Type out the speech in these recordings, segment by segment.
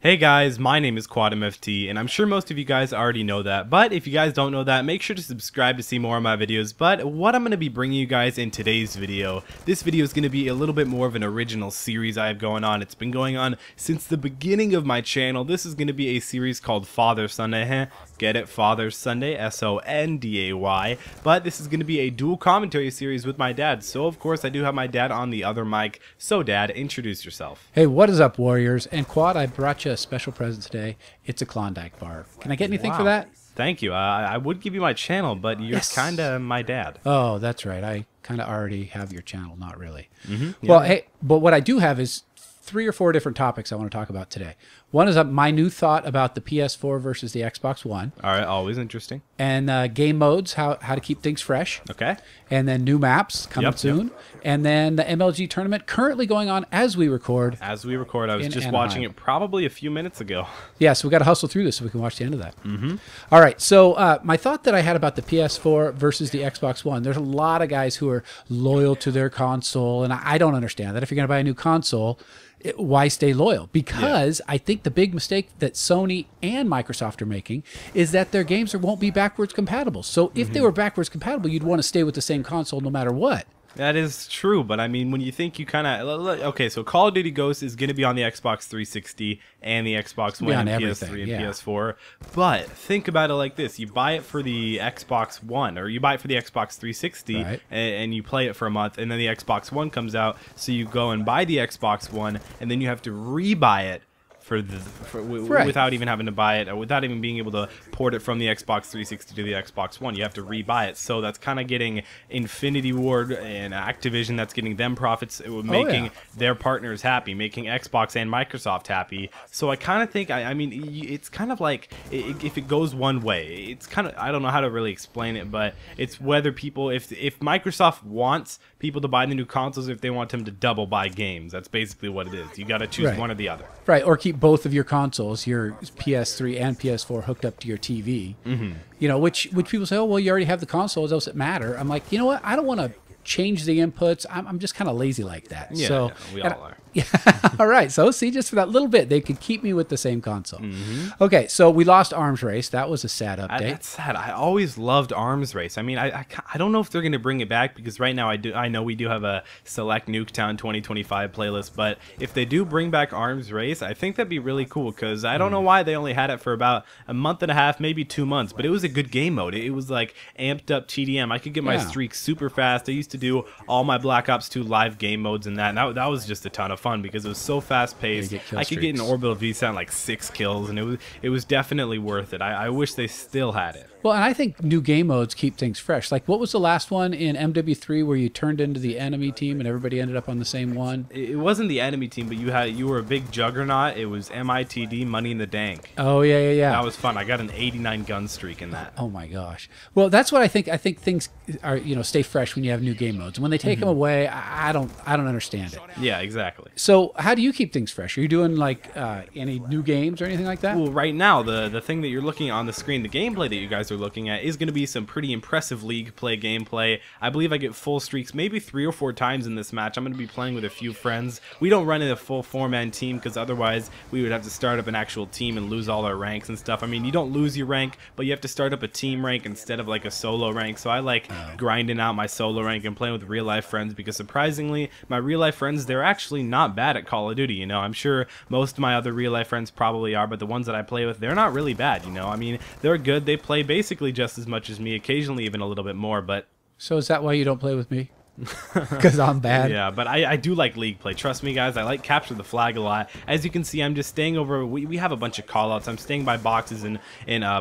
Hey guys, my name is Quadmft, and I'm sure most of you guys already know that, but if you guys don't know that, make sure to subscribe to see more of my videos. But what I'm going to be bringing you guys in today's video, this video is going to be a little bit more of an original series I have going on. It's been going on since the beginning of my channel. This is going to be a series called Father Sunday, get it? Father Sunday, S-O-N-D-A-Y, but this is going to be a dual commentary series with my dad, so of course I do have my dad on the other mic. So Dad, introduce yourself. Hey, what is up, Warriors? And Quad, I brought you a special present today. It's a Klondike bar. Can I get anything for that? Thank you. I would give you my channel, but you're kind of my dad. Oh, that's right. I kind of already have your channel. Not really. Yeah. Well, hey, but what I do have is 3 or 4 different topics I want to talk about today. One is my new thought about the PS4 versus the Xbox One. All right, always interesting. And game modes, how to keep things fresh. Okay. And then new maps coming soon. And then the MLG tournament currently going on as we record. As we record, I was just Anaheim. watching it probably a few minutes ago. Yeah, so we got to hustle through this so we can watch the end of that. All right, so my thought that I had about the PS4 versus the Xbox One, there's a lot of guys who are loyal to their console, and I don't understand that. If you're going to buy a new console, why stay loyal? Because I think the big mistake that Sony and Microsoft are making is that their games won't be backwards compatible. So if they were backwards compatible, you'd want to stay with the same console no matter what. That is true, but I mean, when you think you kind of... Okay, so Call of Duty Ghosts is going to be on the Xbox 360 and the Xbox One and PS3 and PS4, but think about it like this. You buy it for the Xbox One, or you buy it for the Xbox 360, and you play it for a month, and then the Xbox One comes out, so you go and buy the Xbox One, and then you have to rebuy it without even having to buy it, or without even being able to port it from the Xbox 360 to the Xbox One. You have to rebuy it. So that's kind of getting Infinity Ward and Activision, that's getting them profits, making their partners happy, making Xbox and Microsoft happy. So I kind of think, I mean, it's kind of like, if it goes one way, it's kind of, I don't know how to really explain it, but it's whether people, if Microsoft wants people to buy the new consoles, if they want them to double buy games. That's basically what it is. You got to choose one or the other. Right, or keep both of your consoles, your PS3 and PS4, hooked up to your TV. You know, which people say, oh, well, you already have the consoles, does it matter? I'm like, you know what? I don't want to change the inputs. I'm just kind of lazy like that. Yeah, so, we all are. Yeah. All right. So see, just for that little bit, they could keep me with the same console. Okay. So we lost Arms Race. That was a sad update. That's sad. I always loved Arms Race. I mean, I don't know if they're going to bring it back, because right now I know we do have a Select Nuketown 2025 playlist, but if they do bring back Arms Race, I think that'd be really cool, because I don't know why they only had it for about a month and a half, maybe 2 months, but it was a good game mode. It was like amped up TDM. I could get my streak super fast. I used to do all my Black Ops 2 live game modes and that was just a ton of fun, because it was so fast paced. I could get an orbital VSAT in like 6 kills, and it was definitely worth it. I wish they still had it. Well, and I think new game modes keep things fresh. Like, what was the last one in MW3 where you turned into the enemy team and everybody ended up on the same one? It wasn't the enemy team, but you were a big juggernaut. It was MITD, Money in the Dank. Oh, yeah. That was fun. I got an 89 gun streak in that. Oh my gosh. Well, that's what I think. I think things are, stay fresh when you have new game modes. When they take them away, I don't understand it. Yeah, exactly. So how do you keep things fresh? Are you doing like any new games or anything like that? Well, right now, the thing that you're looking at on the screen, the gameplay that you guys are looking at, is going to be some pretty impressive league play gameplay. I believe I get full streaks maybe 3 or 4 times in this match. I'm going to be playing with a few friends. We don't run in a full 4-man team, because otherwise we would have to start up an actual team and lose all our ranks and stuff. I mean, you don't lose your rank, but you have to start up a team rank instead of like a solo rank. So I like grinding out my solo rank and playing with real life friends, because surprisingly, my real life friends, they're actually not bad at Call of Duty. I'm sure most of my other real life friends probably are, but the ones that I play with, they're not really bad. I mean, they're good. They play basically just as much as me, occasionally even a little bit more. But so is that why you don't play with me? Because I'm bad. Yeah, but I do like league play. Trust me, guys. I like capture the flag a lot. As you can see, I'm just staying over. We have a bunch of callouts. I'm staying by boxes in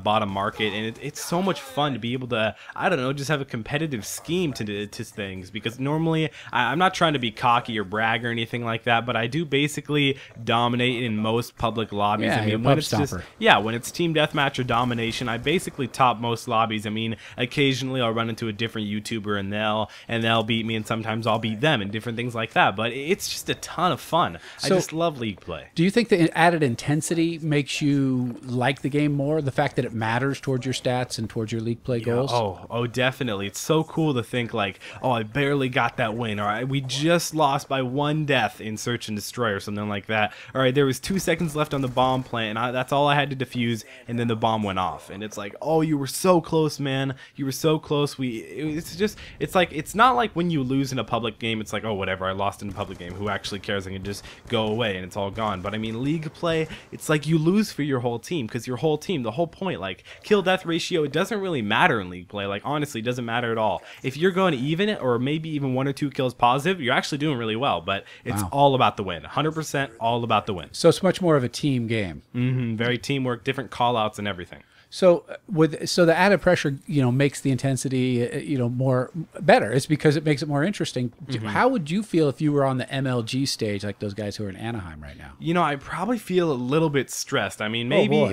bottom market, and it's so much fun to be able to, I don't know, just have a competitive scheme to things. Because normally I'm not trying to be cocky or brag or anything like that, but I do basically dominate in most public lobbies. Yeah, I mean, when it's when it's team deathmatch or domination, I basically top most lobbies. I mean, occasionally I'll run into a different YouTuber and they'll beat me, and sometimes I'll beat them, and different things like that. But it's just a ton of fun. I just love League play. Do you think the added intensity makes you like the game more? The fact that it matters towards your stats and towards your League play goals? Oh, definitely. It's so cool to think like, oh, I barely got that win, or we just lost by 1 death in Search and Destroy or something like that. All right, there was 2 seconds left on the bomb plant, and that's all I had to defuse, and then the bomb went off. And it's like, oh, you were so close, man. You were so close. It's like, it's not like when you lose in a public game, it's like, oh, whatever, I lost in a public game. Who actually cares? I can just go away and it's all gone. But I mean, League play, it's like you lose for your whole team, because your whole team, the whole point, like kill death ratio, it doesn't really matter in League play. Like, honestly, it doesn't matter at all. If you're going to even it, or maybe even 1 or 2 kills positive, you're actually doing really well. But it's all about the win. 100% all about the win. So it's much more of a team game. Very teamwork, different call outs and everything. So the added pressure, makes the intensity, more better. It's because it makes it more interesting. How would you feel if you were on the MLG stage, like those guys who are in Anaheim right now? I probably feel a little bit stressed. I mean, maybe,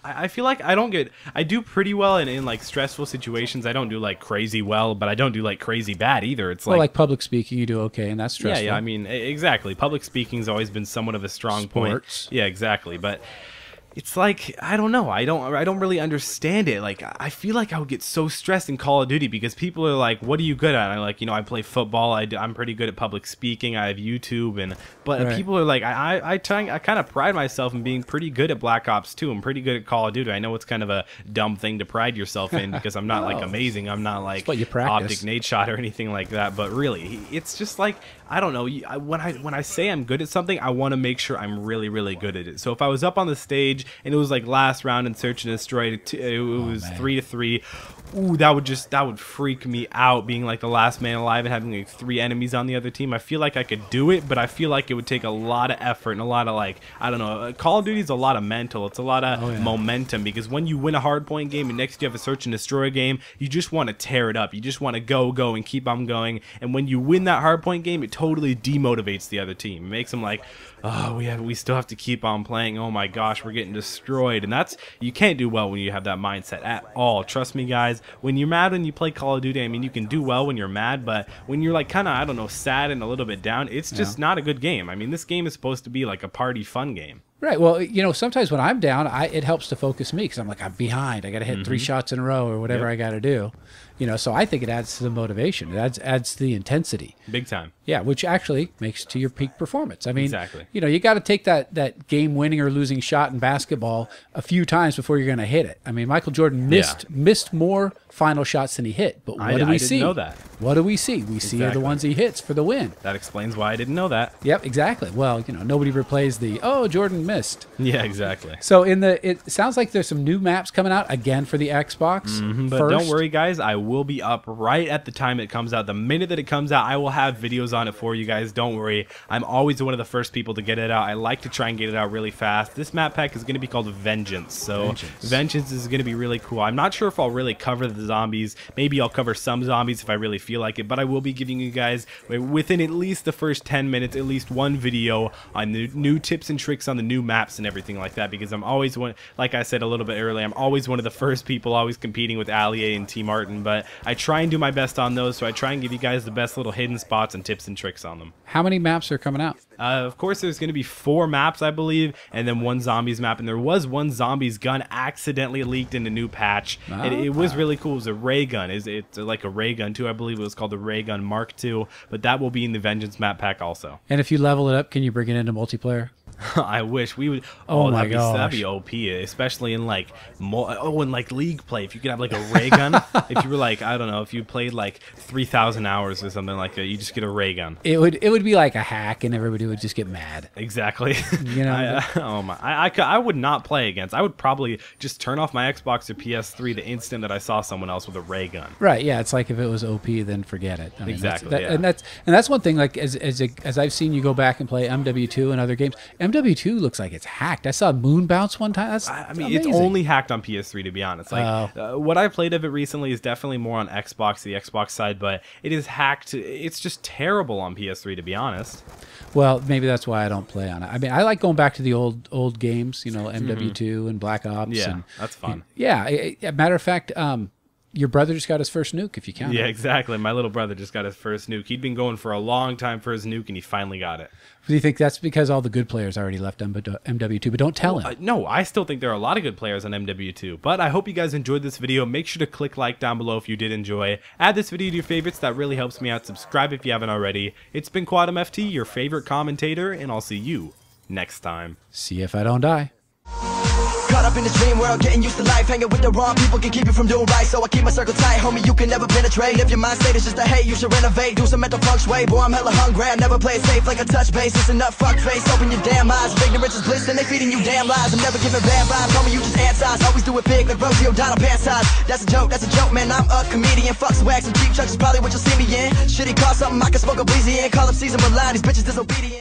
I feel like I do pretty well in like stressful situations. I don't do like crazy well, but I don't do like crazy bad either. It's like public speaking, you do okay, and that's stressful. Yeah, I mean, exactly. Public speaking's always been somewhat of a strong point. Yeah, exactly. But it's like, I don't know. I don't really understand it. Like, I feel like I would get so stressed in Call of Duty because people are like, "What are you good at?" And I'm like, I play football. I'm pretty good at public speaking. I have YouTube, but people are like, I kind of pride myself in being pretty good at Black Ops 2. I'm pretty good at Call of Duty. I know it's kind of a dumb thing to pride yourself in because I'm not like amazing. I'm not like Optic Nade Shot or anything like that. But really, it's just like, I don't know. When I say I'm good at something, I want to make sure I'm really, really good at it. So if I was up on the stage and it was like last round in Search and Destroy, it was 3-3. Ooh, that would freak me out, being like the last man alive and having like 3 enemies on the other team. I feel like I could do it, but I feel like it would take a lot of effort and a lot of, like, I don't know. Call of Duty is a lot of mental. It's a lot of momentum, because when you win a hardpoint game and next you have a Search and Destroy game, you just want to tear it up. You just want to go and keep on going. And when you win that hardpoint game, it totally demotivates the other team. It makes them like, oh, we still have to keep on playing. Oh my gosh, we're getting destroyed. And you can't do well when you have that mindset at all. Trust me, guys. When you're mad when you play Call of Duty, I mean, you can do well when you're mad, but when you're like kind of, I don't know, sad and a little bit down, it's just not a good game. I mean, this game is supposed to be like a party fun game. Right. Well, sometimes when I'm down, it helps to focus me because I'm like, I'm behind. I got to hit 3 shots in a row or whatever I got to do. So I think it adds to the motivation. It adds to the intensity. Big time. Yeah, which actually makes to your peak performance. I mean, exactly. You got to take that game-winning or losing shot in basketball a few times before you're going to hit it. I mean, Michael Jordan missed more final shots than he hit. But what do we see? I didn't know that. What do we see? We see the ones he hits for the win. That explains why I didn't know that. Yep, exactly. Well, nobody replays Jordan missed. Yeah, exactly. So it sounds like there's some new maps coming out again for the Xbox. But don't worry, guys. I will be up right at the time it comes out. The minute that it comes out, I will have videos on it for you guys. Don't worry. I'm always one of the first people to get it out. I like to try and get it out really fast. This map pack is going to be called Vengeance. So Vengeance is going to be really cool. I'm not sure if I'll really cover the zombies. Maybe I'll cover some zombies if I really feel like it. But I will be giving you guys, within at least the first 10 minutes, at least one video on the new tips and tricks on the new maps and everything like that. Because I'm always one, like I said a little bit earlier, I'm always one of the first people always competing with Allier and T Martin. But I try and do my best on those, so I try and give you guys the best little hidden spots and tips and tricks on them. How many maps are coming out? Of course, there's going to be 4 maps, I believe, and then 1 zombies map. And there was 1 zombies gun accidentally leaked in a new patch. It was really cool. It was a RayGun. It's like a RayGun too. I believe it was called the RayGun Mark II. But that will be in the Vengeance map pack also. And if you level it up, can you bring it into multiplayer? I wish we would. Oh my gosh, that'd be OP, especially in like in like League play. If you could have like a ray gun, if you were like, I don't know, if you played like 3,000 hours or something like that, you just get a ray gun. It would be like a hack, and everybody would just get mad. Exactly. I would not play against. I would probably just turn off my Xbox or PS3 the instant that I saw someone else with a ray gun. Right. Yeah. It's like if it was OP, then forget it. I mean, exactly. And that's one thing. Like as I've seen you go back and play MW2 and other games. MW2 looks like it's hacked. I saw Moon Bounce one time. That's amazing. It's only hacked on PS3, to be honest. Like what I played of it recently is definitely more on Xbox, the Xbox side, but it is hacked. It's just terrible on PS3, to be honest. Well, maybe that's why I don't play on it. I mean, I like going back to the old games, MW2 and Black Ops. Yeah, and, that's fun. Yeah. Matter of fact, your brother just got his first nuke, if you count. Yeah, exactly. My little brother just got his first nuke. He'd been going for a long time for his nuke, and he finally got it. Do you think that's because all the good players already left MW2? But don't tell him. No, I still think there are a lot of good players on MW2. But I hope you guys enjoyed this video. Make sure to click like down below if you did enjoy. Add this video to your favorites. That really helps me out. Subscribe if you haven't already. It's been Quadmft, your favorite commentator, and I'll see you next time. See if I don't die. Caught up in this dream world, getting used to life. Hanging with the wrong people can keep you from doing right. So I keep my circle tight, homie, you can never penetrate. If your mind state is just a hate, you should renovate. Do some mental feng shui, boy, I'm hella hungry. I never play it safe like a touch base. Listen up, fuck face, open your damn eyes. If ignorance is bliss, then they feeding you damn lies. I'm never giving bad vibes, homie, you just antis. Always do it big like Rosie O'Donnell pants size. That's a joke, man, I'm a comedian. Fuck swag, some cheap chucks is probably what you'll see me in. Shitty call something I can smoke a breezy in. Call up season with line, these bitches disobedient.